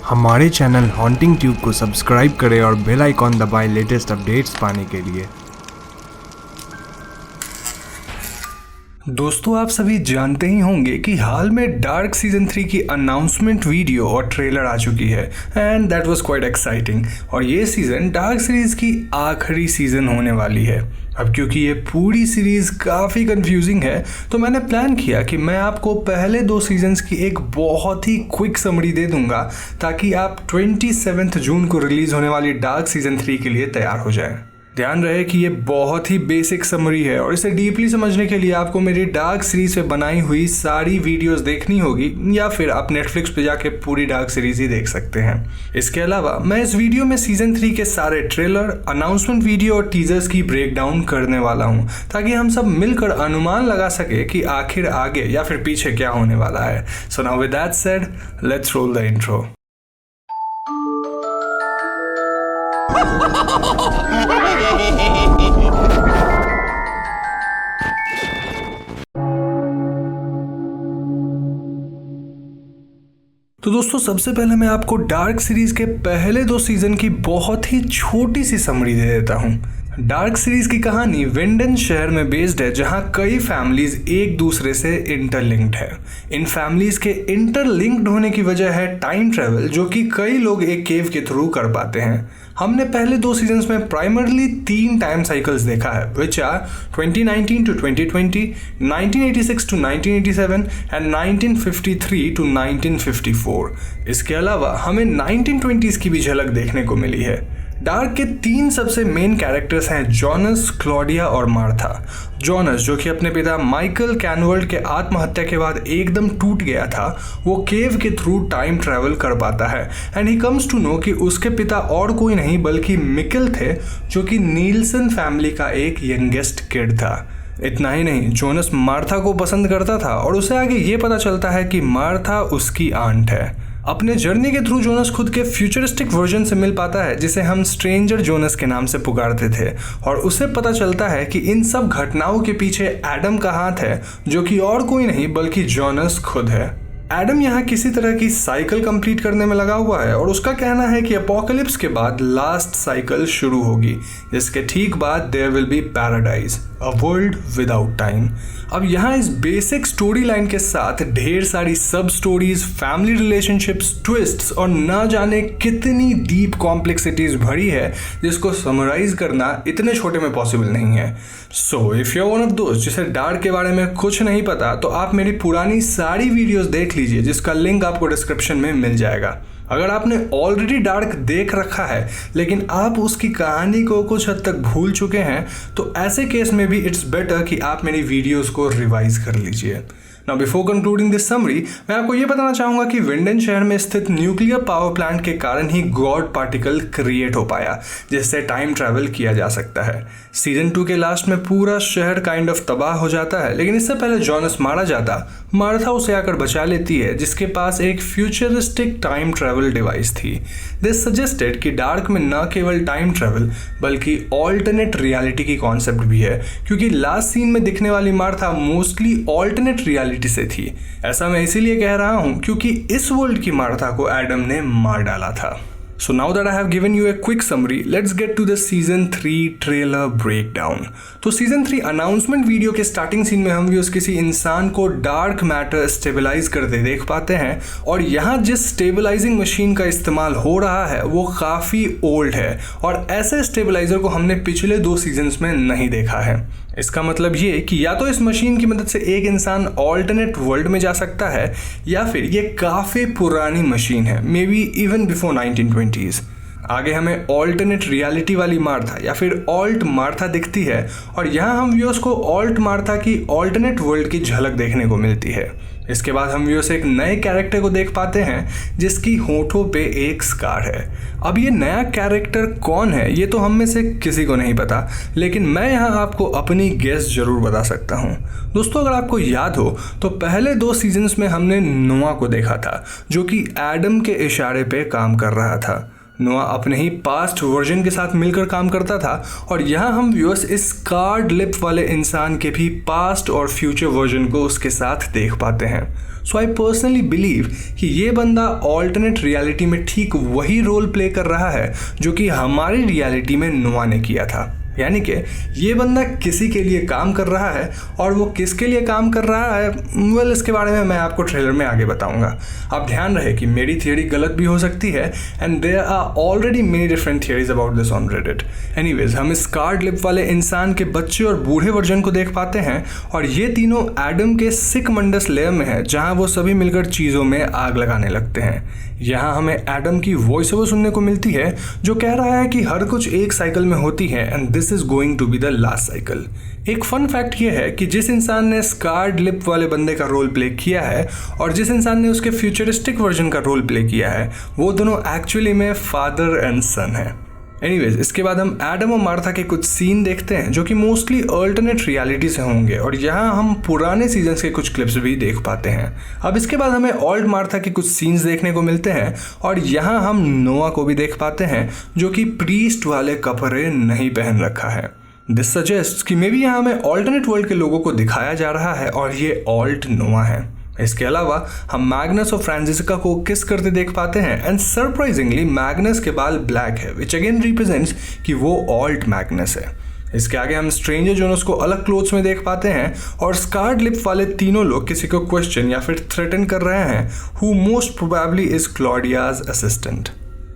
हमारे channel haunting tube को subscribe करें और बेल आइकॉन दबाएं लेटेस्ट अपडेट्स पाने के लिए। दोस्तों, आप सभी जानते ही होंगे कि हाल में डार्क सीजन 3 की अनाउंसमेंट वीडियो और ट्रेलर आ चुकी है and that was quite exciting. और ये सीज़न डार्क सीरीज़ की आखिरी सीज़न होने वाली है। अब क्योंकि ये पूरी सीरीज़ काफ़ी कंफ्यूजिंग है तो मैंने प्लान किया कि मैं आपको पहले 2 सीजन्स की एक बहुत ही क्विक समरी दे दूंगा ताकि आप 27 जून को रिलीज़ होने वाली डार्क सीजन 3 के लिए तैयार हो जाएं। ध्यान रहे कि ये बहुत ही बेसिक समरी है और इसे डीपली समझने के लिए आपको मेरी डार्क सीरीज पे बनाई हुई सारी वीडियोस देखनी होगी या फिर आप नेटफ्लिक्स पे जाके पूरी डार्क सीरीज ही देख सकते हैं। इसके अलावा मैं इस वीडियो में सीजन 3 के सारे ट्रेलर, अनाउंसमेंट वीडियो और टीजर्स की ब्रेकडाउन करने वाला हूँ ताकि हम सब मिलकर अनुमान लगा सके कि आखिर आगे या फिर पीछे क्या होने वाला है। So now with that said, let's roll the intro. तो दोस्तों, सबसे पहले मैं आपको डार्क सीरीज के पहले 2 सीजन की बहुत ही छोटी सी समरी दे देता हूँ। डार्क सीरीज की कहानी विंडन शहर में बेस्ड है जहाँ कई फैमिलीज एक दूसरे से इंटरलिंक्ड है। इन फैमिलीज के इंटरलिंक्ड होने की वजह है टाइम ट्रेवल, जो कि कई लोग एक केव के थ्रू कर पाते हैं। हमने पहले 2 सीजन्स में प्राइमरली 3 टाइम साइकिल्स देखा है, which are 2019 to 2020, 1986 to 1987 and 1953 to 1954। इसके अलावा हमें 1920s की भी झलक देखने को मिली है। डार्क के 3 सबसे मेन कैरेक्टर्स हैं जोनस, क्लॉडिया और मार्था। जोनस, जो कि अपने पिता माइकल कैनवर्ल्ड के आत्महत्या के बाद एकदम टूट गया था, वो केव के थ्रू टाइम ट्रैवल कर पाता है and he comes to know कि उसके पिता और कोई नहीं बल्कि मिकेल थे, जो कि नील्सन फैमिली का एक यंगेस्ट किड था। इतना ही नहीं, जोनस मार्था को पसंद करता था और उसे आगे ये पता चलता है कि मार्था उसकी आंट है। अपने जर्नी के थ्रू जोनस खुद के फ्यूचरिस्टिक वर्जन से मिल पाता है जिसे हम स्ट्रेंजर जोनस के नाम से पुकारते थे, और उसे पता चलता है कि इन सब घटनाओं के पीछे एडम का हाथ है, जो कि और कोई नहीं बल्कि जोनस खुद है। एडम यहाँ किसी तरह की साइकिल कंप्लीट करने में लगा हुआ है और उसका कहना है कि अपोकलिप्स के बाद लास्ट साइकिल शुरू होगी, जिसके ठीक बाद there will be paradise, a world without time. अब यहाँ इस बेसिक स्टोरी लाइन के साथ ढेर सारी सब स्टोरीज, फैमिली रिलेशनशिप्स, ट्विस्ट्स और ना जाने कितनी डीप कॉम्प्लेक्सिटीज भरी है जिसको समराइज करना इतने छोटे में पॉसिबल नहीं है। So if you are one of दोस्त जिसे डार्क के बारे में कुछ नहीं पता, तो आप मेरी पुरानी सारी वीडियोस देख लीजिए, जिसका लिंक आपको डिस्क्रिप्शन में मिल जाएगा। अगर आपने ऑलरेडी डार्क देख रखा है लेकिन आप उसकी कहानी को कुछ हद तक भूल चुके हैं, तो ऐसे केस में भी इट्स बेटर कि आप मेरी वीडियोस को रिवाइज कर लीजिए। Now before concluding this summary, मैं आपको ये बताना चाहूँगा कि विंडन शहर में स्थित न्यूक्लियर पावर प्लांट के कारण ही गॉड पार्टिकल क्रिएट हो पाया, जिससे टाइम ट्रैवल किया जा सकता है। सीजन 2 के लास्ट में पूरा शहर काइंड ऑफ तबाह हो जाता है, लेकिन इससे पहले जोनस मारा जाता, मार्था उसे आकर बचा लेती है, जिसके पास एक फ्यूचरिस्टिक टाइम ट्रैवल डिवाइस थी। दिस सजेस्टेड कि डार्क में न केवल टाइम ट्रैवल बल्कि ऑल्टरनेट रियलिटी की कॉन्सेप्ट भी है, क्योंकि लास्ट सीन में दिखने वाली मार्था मोस्टली ऑल्टरनेट रियलिटी से थी। ऐसा मैं इसीलिए कह रहा हूं क्योंकि इस वर्ल्ड की मार्था को एडम ने मार डाला था। So now that I have given you a quick summary, let's get to the season 3 trailer breakdown. तो season 3 announcement वीडियो के स्टार्टिंग सीन में हम व्यूअर्स किसी इंसान को डार्क मैटर स्टेबलाइज करते देख पाते हैं, और यहाँ जिस स्टेबलाइजिंग मशीन का इस्तेमाल हो रहा है वो काफ़ी ओल्ड है और ऐसे स्टेबलाइजर को हमने पिछले 2 सीजन्स में नहीं देखा है। इसका मतलब ये कि या तो इस मशीन की मदद से एक इंसान ऑल्टरनेट वर्ल्ड में जा सकता है, या फिर ये काफ़ी पुरानी मशीन है, may be even before 1920s। आगे हमें ऑल्टरनेट रियलिटी वाली मार्था या फिर ऑल्ट मार्था दिखती है, और यहाँ हम व्यूअर्स को ऑल्ट मार्था की ऑल्टरनेट वर्ल्ड की झलक देखने को मिलती है। इसके बाद हम व्यूअर्स एक नए कैरेक्टर को देख पाते हैं जिसकी होठों पे एक स्कार है। अब ये नया कैरेक्टर कौन है ये तो हम में से किसी को नहीं पता, लेकिन मैं यहाँ आपको अपनी गेस जरूर बता सकता हूँ। दोस्तों, अगर आपको याद हो तो पहले 2 सीजन्स में हमने नोआ को देखा था, जो कि एडम के इशारे पे काम कर रहा था। नोआ अपने ही पास्ट वर्जन के साथ मिलकर काम करता था और यहाँ हम व्यूअर्स इस स्कार्ड लिप वाले इंसान के भी पास्ट और फ्यूचर वर्जन को उसके साथ देख पाते हैं। सो आई पर्सनली बिलीव कि ये बंदा ऑल्टरनेट रियलिटी में ठीक वही रोल प्ले कर रहा है जो कि हमारी रियलिटी में नोआ ने किया था। यानी कि ये बंदा किसी के लिए काम कर रहा है और वो किसके लिए काम कर रहा है वेल इसके बारे में मैं आपको ट्रेलर में आगे बताऊंगा। अब ध्यान रहे कि मेरी थियरी गलत भी हो सकती है and there are already many different theories about this on Reddit. Anyways हम इस स्कार्ड लिप वाले इंसान के बच्चे और बूढ़े वर्जन को देख पाते हैं और ये तीनों एडम के सिक मंडस लेयर में है जहाँ वो सभी मिलकर चीज़ों में आग लगाने लगते हैं। यहाँ हमें एडम की वॉइस ओवर सुनने को मिलती है जो कह रहा है कि हर कुछ एक साइकिल में होती है and this is going to be the last cycle. एक फन फैक्ट ये है कि जिस इंसान ने स्कार्ड लिप वाले बंदे का रोल प्ले किया है और जिस इंसान ने उसके फ्यूचरिस्टिक वर्जन का रोल प्ले किया है वो दोनों एक्चुअली में फादर एंड सन है। एनीवेज इसके बाद हम एडम और मार्था के कुछ सीन देखते हैं जो कि मोस्टली अल्टरनेट रियलिटी से होंगे और यहाँ हम पुराने सीजन्स के कुछ क्लिप्स भी देख पाते हैं। अब इसके बाद हमें ओल्ड मार्था के कुछ सीन्स देखने को मिलते हैं और यहाँ हम नोआ को भी देख पाते हैं जो कि प्रीस्ट वाले कपड़े नहीं पहन रखा है। दिस सजेस्ट कि मे बी यहाँ हमें ऑल्टरनेट वर्ल्ड के लोगों को दिखाया जा रहा है और ये ऑल्ट नोआ है। इसके अलावा हम मैग्नस और फ्रांसिस्का को किस करते देख पाते हैं एंड सरप्राइजिंगली मैग्नस के बाल ब्लैक है विच अगेन रिप्रेजेंट्स कि वो ऑल्ट मैग्नस है। इसके आगे हम स्ट्रेंजर जोनस को अलग क्लोथ्स में देख पाते हैं और स्कार्ड लिप वाले तीनों लोग किसी को क्वेश्चन या फिर थ्रेटन कर रहे हैं who most probably is Claudia's assistant.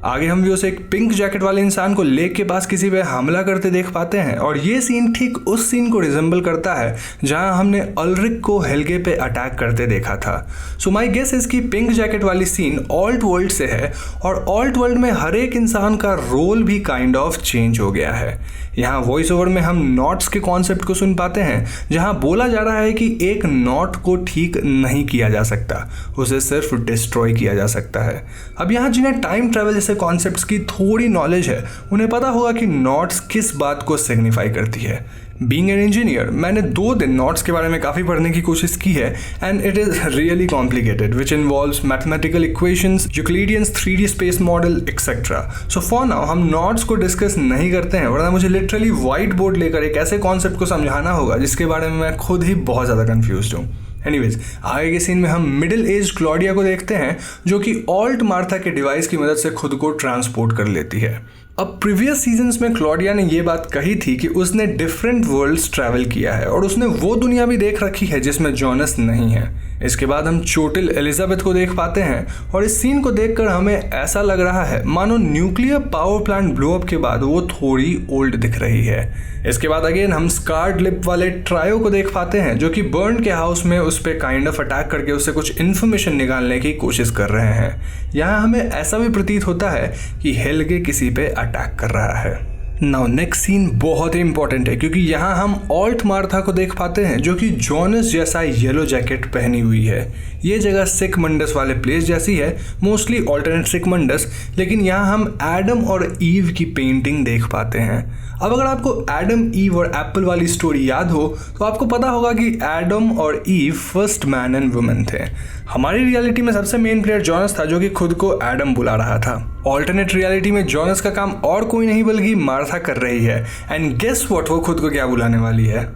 आगे हम भी उसे एक पिंक जैकेट वाले इंसान को लेक के पास किसी पे हमला करते देख पाते हैं और ये सीन ठीक उस सीन को रिजेंबल करता है जहां हमने अल्रिक को हेल्गे पे अटैक करते देखा था। सो माय गेस इसकी पिंक जैकेट वाली सीन ऑल्ट वर्ल्ड से है और ऑल्ट वर्ल्ड में हर एक इंसान का रोल भी काइंड ऑफ चेंज हो गया है। यहाँ वॉइस ओवर में हम नॉट्स के कॉन्सेप्ट को सुन पाते हैं जहाँ बोला जा रहा है कि एक नॉट को ठीक नहीं किया जा सकता, उसे सिर्फ डिस्ट्रॉय किया जा सकता है। अब यहाँ जिन्हें टाइम ट्रैवल जैसे कॉन्सेप्ट्स की थोड़ी नॉलेज है उन्हें पता होगा कि नॉट्स किस बात को सिग्निफाई करती है। बीइंग एन इंजीनियर मैंने 2 दिन नॉट्स के बारे में काफ़ी पढ़ने की कोशिश की है and it is really complicated which involves mathematical equations, euclideans 3D space model etcetera. So for now हम नॉट्स को डिस्कस नहीं करते हैं वरना मुझे लिटरली व्हाइट बोर्ड लेकर एक ऐसे कॉन्सेप्ट को समझाना होगा जिसके बारे में मैं खुद ही बहुत ज़्यादा कन्फ्यूज हूँ। एनीवेज आगे के सीन में हम मिडिल एज क्लॉडिया को देखते हैं जो कि ऑल्ट मार्था के डिवाइस की मदद से खुद को ट्रांसपोर्ट कर लेती है। अब प्रीवियस सीजन्स में क्लॉडिया ने ये बात कही थी कि उसने डिफरेंट वर्ल्ड्स ट्रैवल किया है और उसने वो दुनिया भी देख रखी है जिसमें जॉनस नहीं है। इसके बाद हम चोटिल एलिजाबेथ को देख पाते हैं और इस सीन को देखकर हमें ऐसा लग रहा है मानो nuclear power plant blow up के बाद वो थोड़ी ओल्ड दिख रही है। इसके बाद अगेन हम स्कार्ड लिप वाले ट्रायो को देख पाते हैं जो कि बर्न के हाउस में उस पर काइंड ऑफ अटैक करके उससे कुछ इन्फॉर्मेशन निकालने की कोशिश कर रहे हैं। यहाँ हमें ऐसा भी प्रतीत होता है कि हेल्गे किसी पे अटैक कर रहा है। नाउ नेक्स्ट सीन बहुत ही इंपॉर्टेंट है क्योंकि यहाँ हम ऑल्ट मार्था को देख पाते हैं जो कि जॉनस जैसा येलो जैकेट पहनी हुई है। ये जगह सिक मंडस वाले प्लेस जैसी है, मोस्टली ऑल्टरनेट सिक मंडस, लेकिन यहाँ हम एडम और ईव की पेंटिंग देख पाते हैं। अब अगर आपको एडम, ईव और एप्पल वाली स्टोरी याद हो तो आपको पता होगा कि एडम और Eve first man and women थे। हमारी रियलिटी में सबसे मेन प्लेयर जॉनस था जो कि खुद को एडम बुला रहा था। ऑल्टरनेट रियलिटी में जॉनस का काम और कोई नहीं बल्कि मार्था कर रही है एंड गेस व्हाट, वो खुद को क्या बुलाने वाली है?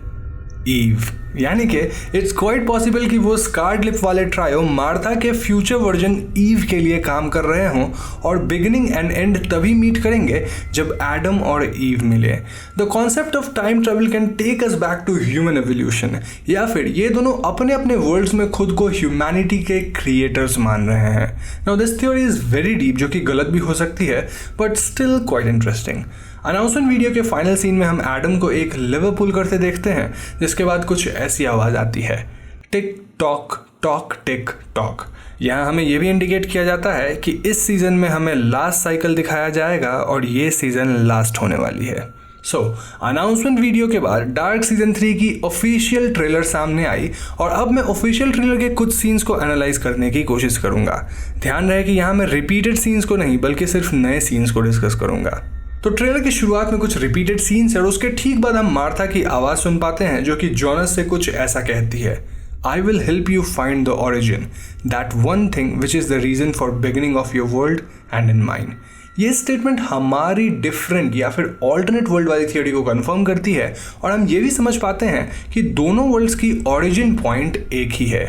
ईव। यानी कि इट्स क्वाइट पॉसिबल कि वो स्कार्ड लिप वाले ट्रायो मार्था के फ्यूचर वर्जन ईव के लिए काम कर रहे हों और beginning and end end meet करेंगे जब एडम और ईव मिले। The concept of time travel can take us back to human evolution, या फिर ये दोनों अपने अपने वर्ल्ड्स में खुद को ह्यूमैनिटी के क्रिएटर्स मान रहे हैं। Now this theory is very deep, जो कि गलत भी हो सकती है but still quite interesting. Announcement video के फाइनल सीन में हम एडम को एक लिवर पुल करते देखते हैं जिसके बाद कुछ ऐसी आवाज़ आती है, tick tock tock tick tock. यहाँ हमें यह भी इंडिकेट किया जाता है कि इस सीज़न में हमें लास्ट साइकिल दिखाया जाएगा और ये सीज़न लास्ट होने वाली है। अनाउंसमेंट वीडियो के बाद डार्क सीजन 3 की ऑफिशियल ट्रेलर सामने आई और अब मैं ऑफिशियल ट्रेलर के कुछ सीन्स को एनालाइज करने की कोशिश करूंगा। ध्यान रहे कि यहाँ मैं रिपीटेड सीन्स को नहीं बल्कि सिर्फ नए सीन्स को डिस्कस करूंगा। तो ट्रेलर की शुरुआत में कुछ रिपीटेड सीन्स है और उसके ठीक बाद हम मार्था की आवाज़ सुन पाते हैं जो कि जॉनस से कुछ ऐसा कहती है, I will help you find the origin, that one thing which is the reason for beginning of your world and in mine. ये स्टेटमेंट हमारी डिफरेंट या फिर ऑल्टरनेट वर्ल्ड वाली थियोरी को कंफर्म करती है और हम ये भी समझ पाते हैं कि दोनों वर्ल्ड्स की ओरिजिन पॉइंट एक ही है।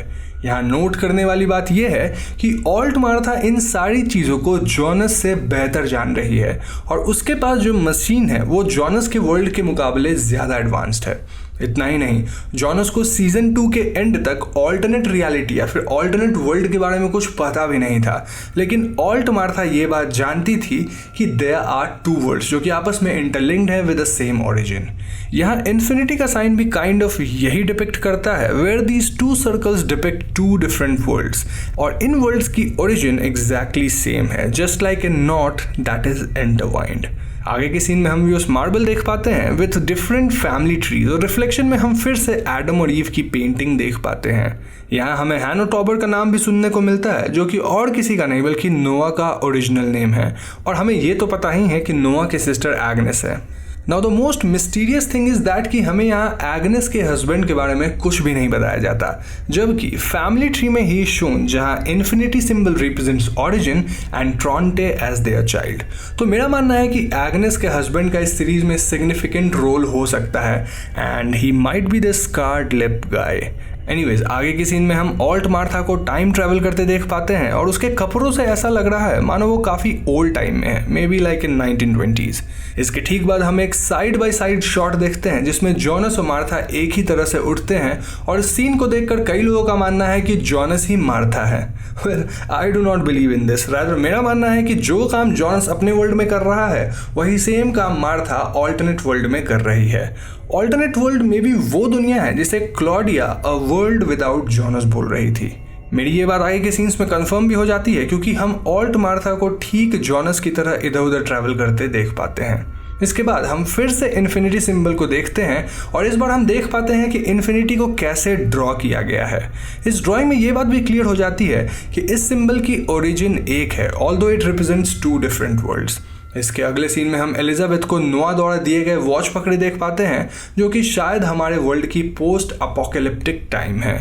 यहाँ नोट करने वाली बात यह है कि ऑल्ट मार्था इन सारी चीज़ों को जॉनस से बेहतर जान रही है और उसके पास जो मशीन है वो जॉनस के वर्ल्ड के मुकाबले ज़्यादा एडवांस्ड है। इतना ही नहीं, जॉनस को सीजन 2 के एंड तक ऑल्टरनेट रियलिटी या फिर ऑल्टरनेट वर्ल्ड के बारे में कुछ पता भी नहीं था, लेकिन ऑल्ट मार्था ये बात जानती थी कि देयर आर टू वर्ल्ड्स जो कि आपस में इंटरलिंक्ड है विद द सेम ओरिजिन। यहाँ इन्फिनिटी का साइन भी काइंड ऑफ यही डिपिक्ट करता है, where these two circles depict two different worlds और इन वर्ल्ड्स की ओरिजिन एग्जैक्टली सेम है, just like a knot that is intertwined. आगे के सीन में हम व्यूअर्स मार्बल देख पाते हैं विथ डिफरेंट फैमिली ट्रीज और रिफ्लेक्शन में हम फिर से एडम और ईव की पेंटिंग देख पाते हैं। यहाँ हमें हैनो टॉबर का नाम भी सुनने को मिलता है जो कि और किसी का नहीं बल्कि नोआ का ओरिजिनल नेम है और हमें ये तो पता ही है कि नोआ की सिस्टर एग्नेस है। Now the most mysterious thing is that कि हमें यहाँ एग्नेस के हस्बैंड के बारे में कुछ भी नहीं बताया जाता, जबकि फैमिली ट्री में ही शोन जहाँ infinity symbol represents origin and Tronte as their child. तो मेरा मानना है कि एग्नेस के हस्बैंड का इस सीरीज में सिग्निफिकेंट रोल हो सकता है and he might be the scarred lip guy. Anyways, आगे की सीन में हम ऑल्ट मार्था को टाइम ट्रैवल करते देख पाते हैं और उसके कपड़ों से ऐसा लग रहा है मानो वो काफ़ी ओल्ड टाइम में है, may be like in 1920s। इसके ठीक बाद हम एक साइड बाय साइड शॉट देखते हैं जिसमें जॉनस और मार्था एक ही तरह से उठते हैं और इस सीन को देखकर कई लोगों का मानना है कि जॉनस ही मार्था है। Well, I do not believe in this, rather मेरा मानना है कि जो काम जॉनस अपने वर्ल्ड में कर रहा है वही सेम काम मार्था ऑल्टरनेट वर्ल्ड में कर रही है। ऑल्टरनेट वर्ल्ड में भी वो दुनिया है जिसे Claudia a world without Jonas बोल रही थी। मेरी ये बात आगे के सीन्स में कंफर्म भी हो जाती है क्योंकि हम ऑल्ट मार्था को ठीक जॉनस की तरह इधर उधर ट्रैवल करते देख पाते हैं। इसके बाद हम फिर से इन्फिनिटी सिंबल को देखते हैं और इस बार हम देख पाते हैं कि इन्फिनिटी को कैसे ड्रॉ किया गया है। इस ड्राइंग में ये बात भी क्लियर हो जाती है कि इस सिंबल की ओरिजिन एक है, although it represents to different world's. इसके अगले सीन में हम एलिजाबेथ को नोआ द्वारा दिए गए वॉच पकड़े देख पाते हैं जो कि शायद हमारे वर्ल्ड की पोस्ट अपोकैलिप्टिक टाइम है।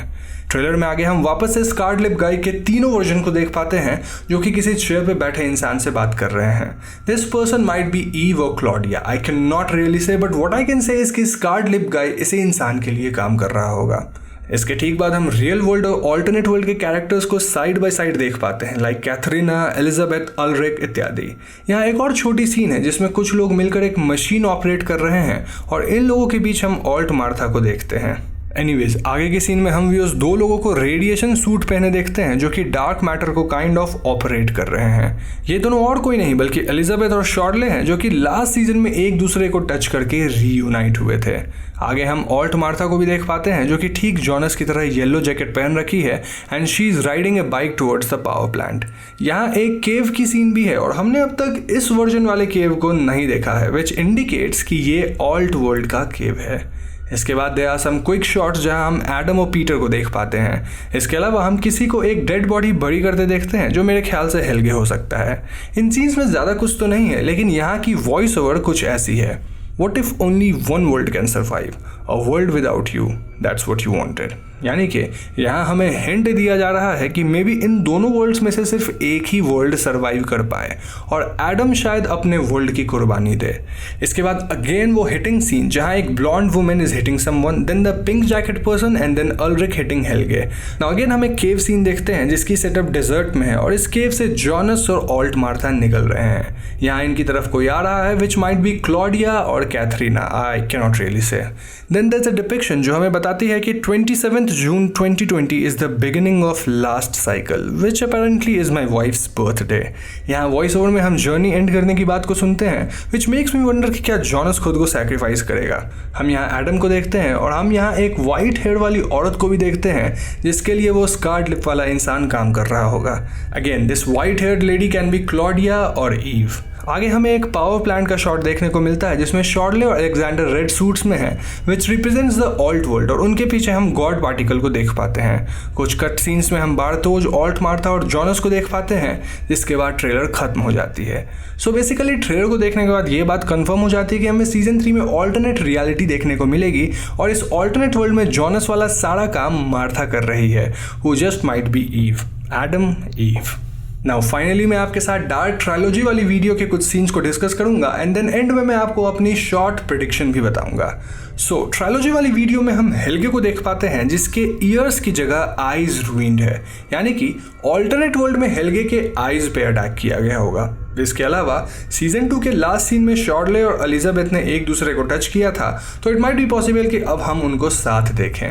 ट्रेलर में आगे हम वापस से स्कार्ड लिप गाय के तीनों वर्जन को देख पाते हैं जो कि किसी चेयर पे बैठे इंसान से बात कर रहे हैं। This person might be Eve और Claudia, I can not really say, but what I can say is कि स्कार्ड लिप गाय इसी इंसान के लिए काम कर रहा होगा। इसके ठीक बाद हम रियल वर्ल्ड और ऑल्टरनेट वर्ल्ड के कैरेक्टर्स को साइड बाय साइड देख पाते हैं, लाइक कैथरीना, एलिजाबेथ, अल्रिक इत्यादि। यहाँ एक और छोटी सीन है जिसमें कुछ लोग मिलकर एक मशीन ऑपरेट कर रहे हैं और इन लोगों के बीच हम ऑल्ट मार्था को देखते हैं। एनीवेज, आगे के सीन में हम व्यूअर्स दो लोगों को रेडिएशन सूट पहने देखते हैं जो कि डार्क मैटर को काइंड ऑफ ऑपरेट कर रहे हैं। ये दोनों और कोई नहीं बल्कि एलिजाबेथ और शॉर्ले हैं जो कि लास्ट सीजन में एक दूसरे को टच करके रीयूनाइट हुए थे। आगे हम ऑल्ट मार्था को भी देख पाते हैं जो कि ठीक जॉनस की तरह येलो जैकेट पहन रखी है and she is riding A bike towards the power plant. यहाँ एक केव की सीन भी है और हमने अब तक इस वर्जन वाले केव को नहीं देखा है, विच इंडिकेट्स कि ये ऑल्ट वर्ल्ड का केव है। इसके बाद there are some quick shots जहां हम एडम और पीटर को देख पाते हैं। इसके अलावा हम किसी को एक डेड बॉडी बड़ी करते देखते हैं जो मेरे ख्याल से हेल्गे हो सकता है। इन सीन्स में ज़्यादा कुछ तो नहीं है लेकिन यहाँ की वॉइस ओवर कुछ ऐसी है, What if only one world can survive? A world without you. That's what you wanted. यानी कि यहाँ हमें हिंट दिया जा रहा है कि मे बी इन दोनों वर्ल्ड्स में से सिर्फ एक ही वर्ल्ड सर्वाइव कर पाए और एडम शायद अपने वर्ल्ड की कुर्बानी दे। इसके बाद अगेन वो हिटिंग सीन जहाँ एक blonde woman is hitting someone, then the pink jacket person and then Ulrich hitting Helge. Now again हम एक केव सीन देखते हैं जिसकी सेटअप डेजर्ट में है और इस केव से जॉनस और ऑल्ट मार्था निकल रहे हैं। यहाँ इनकी तरफ कोई आ रहा है विच माइट बी क्लॉडिया और Katharina, I can not really say. Then there is a depiction जो हमें बताती है कि 27 June 2020 is the beginning of last cycle, which apparently is my wife's birthday. यहाँ वॉइस ओवर में हम जर्नी एंड करने की बात को सुनते हैं, which makes me wonder कि क्या जॉनस खुद को सैक्रिफाइस करेगा। हम यहाँ एडम को देखते हैं और हम यहाँ एक वाइट हेयर वाली औरत को भी देखते हैं जिसके लिए वो स्कार्ड लिप वाला इंसान काम कर रहा होगा। Again this white heard lady can be Claudia और ईव। आगे हमें एक पावर प्लांट का शॉट देखने को मिलता है जिसमें शॉर्ले और अलेक्जेंडर रेड सूट्स में हैं, विच रिप्रेजेंट्स द ऑल्ट वर्ल्ड, और उनके पीछे हम गॉड पार्टिकल को देख पाते हैं। कुछ कट सीन्स में हम बार्थोज, ऑल्ट मार्था और जॉनस को देख पाते हैं जिसके बाद ट्रेलर खत्म हो जाती है। सो बेसिकली ट्रेलर को देखने के बाद ये बात कंफर्म हो जाती है कि हमें सीजन 3 में ऑल्टरनेट रियलिटी देखने को मिलेगी और इस ऑल्टरनेट वर्ल्ड में जॉनस वाला सारा काम मार्था कर रही है, who just might be Eve, Adam Eve. Now finally मैं आपके साथ डार्क ट्रायलॉजी वाली वीडियो के कुछ सीन्स को डिस्कस करूंगा एंड देन एंड में मैं आपको अपनी शॉर्ट प्रेडिक्शन भी बताऊंगा। सो ट्रायलॉजी वाली वीडियो में हम हेल्गे को देख पाते हैं जिसके ईयर्स की जगह आईज रूइंड है, यानी कि ऑल्टरनेट वर्ल्ड में हेल्गे के आईज पे अटैक किया गया होगा। इसके अलावा सीजन 2 के लास्ट सीन में शॉर्ले और एलिजाबेथ ने एक दूसरे को टच किया था, तो इट माइट बी पॉसिबल कि अब हम उनको साथ देखें।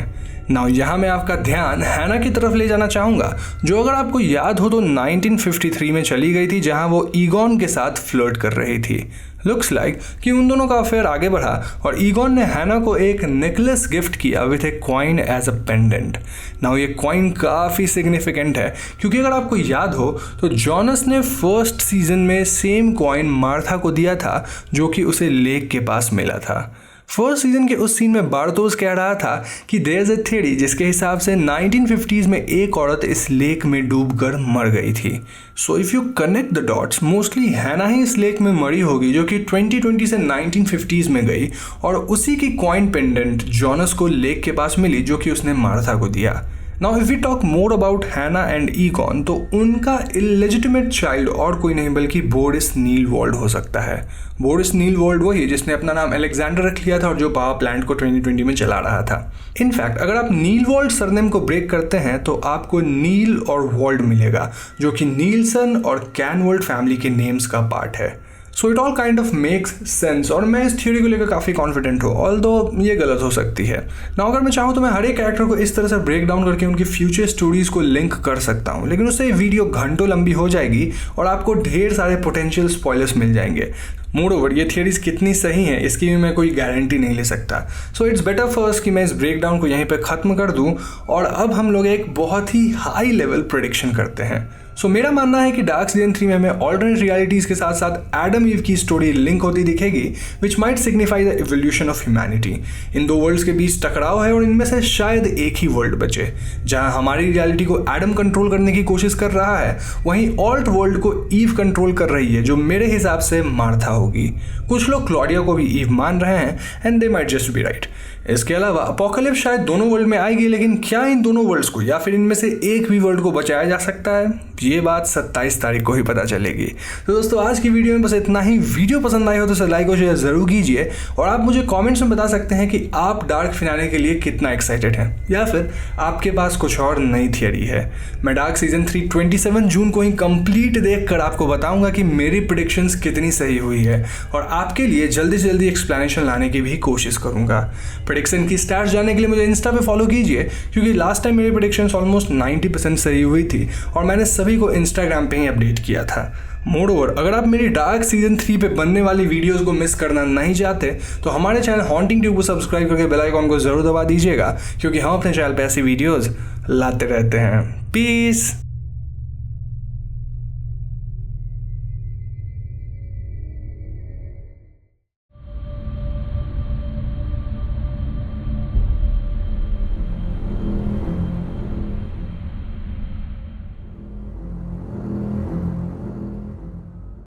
नाउ यहाँ मैं आपका ध्यान हैना की तरफ ले जाना चाहूँगा, जो अगर आपको याद हो तो 1953 में चली गई थी, जहाँ वो ईगॉन के साथ फ्लर्ट कर रही थी। लुक्स लाइक कि उन दोनों का अफेयर आगे बढ़ा और ईगॉन ने हैना को एक नेकलेस गिफ्ट किया with a coin as a pendant. Now ये कॉइन काफ़ी सिग्निफिकेंट है, क्योंकि अगर आपको याद हो तो जॉनस ने फर्स्ट सीजन में सेम कॉइन मार्था को दिया था जो कि उसे लेक के पास मिला था। फर्स्ट सीजन के उस सीन में बार्थोस कह रहा था कि देयर इज अ थ्योरी जिसके हिसाब से 1950s में एक औरत इस लेक में डूबकर मर गई थी। So if you connect the dots, mostly हैना ही इस लेक में मरी होगी जो कि 2020 से 1950s में गई, और उसी की कॉइन पेंडेंट जॉनस को लेक के पास मिली जो कि उसने मार्था को दिया। Now if we talk more about Hannah and Egon, तो उनका इलेजिटिमेट चाइल्ड और कोई नहीं बल्कि बोरिस नीलवॉल्ड हो सकता है। बोरिस नीलवॉल्ड वही जिसने अपना नाम अलेक्जेंडर रख लिया था और जो पावर प्लांट को 2020 में चला रहा था। इनफैक्ट अगर आप नीलवॉल्ड सरनेम को ब्रेक करते हैं तो आपको नील और वॉल्ड मिलेगा, जो कि नीलसन और कैनवॉल्ड फैमिली के नेम्स का पार्ट है। So it all kind of makes sense, और मैं इस थ्योरी को लेकर काफ़ी कॉन्फिडेंट हूँ, ऑल्दो ये गलत हो सकती है। ना अगर मैं चाहूँ तो मैं हर एक कैरेक्टर को इस तरह से ब्रेक डाउन करके उनकी फ्यूचर स्टोरीज को लिंक कर सकता हूँ, लेकिन उससे वीडियो घंटों लंबी हो जाएगी और आपको ढेर सारे पोटेंशियल स्पॉयलर्स मिल जाएंगे। मोर ओवर ये थियरीज कितनी सही हैं इसकी भी मैं कोई गारंटी नहीं ले सकता। सो इट्स बेटर फर्स्ट कि मैं इस ब्रेक डाउन को यहीं पे ख़त्म कर दूं और अब हम लोग एक बहुत ही हाई लेवल प्रेडिक्शन करते हैं। सो मेरा मानना है कि डार्क सीजन 3 में हमें ऑल्टरनेट रियलिटीज़ के साथ साथ एडम ईव की स्टोरी लिंक होती दिखेगी, which might signify the evolution of humanity. इन दो वर्ल्ड्स के बीच टकराव है और इनमें से शायद एक ही वर्ल्ड बचे जहां हमारी रियलिटी को एडम कंट्रोल करने की कोशिश कर रहा है, वहीं ऑल्ट वर्ल्ड को ईव कंट्रोल कर रही है, जो मेरे हिसाब से मार्था होगी। कुछ लोग क्लॉडिया को भी ईव मान रहे हैं and they might just be right. इसके अलावा अपोकलिप्स शायद दोनों वर्ल्ड में आएगी, लेकिन क्या इन दोनों वर्ल्ड्स को या फिर इनमें से एक भी वर्ल्ड को बचाया जा सकता है, ये बात 27 तारीख को ही पता चलेगी। तो दोस्तों आज की वीडियो में बस इतना ही। वीडियो पसंद आई हो तो इसे लाइक और शेयर जरूर कीजिए, और आप मुझे कमेंट्स में बता सकते हैं कि आप डार्क फिनाले के लिए कितना एक्साइटेड हैं, या फिर आपके पास कुछ और नई थियरी है। मैं डार्क सीजन 3 27 जून को ही कंप्लीट देखकर आपको बताऊंगा कि मेरी प्रेडिक्शंस कितनी सही हुई है, और आपके लिए जल्दी से जल्दी एक्सप्लेनेशन लाने की भी कोशिश करूंगा। प्रेडिक्शन की स्टैट्स जानने के लिए मुझे इंस्टा पे फॉलो कीजिए, क्योंकि लास्ट टाइम मेरी प्रेडिक्शंस ऑलमोस्ट 90% सही हुई थी और मैंने सभी को इंस्टाग्राम पे ही अपडेट किया था। मोर ओवर अगर आप मेरी डार्क सीजन 3 पे बनने वाली वीडियोस को मिस करना नहीं चाहते तो हमारे चैनल हॉन्टिंग ट्यूब को सब्सक्राइब करके बेल आइकॉन को जरूर दबा दीजिएगा, क्योंकि हम अपने चैनल पे ऐसी वीडियोस लाते रहते हैं। पीस।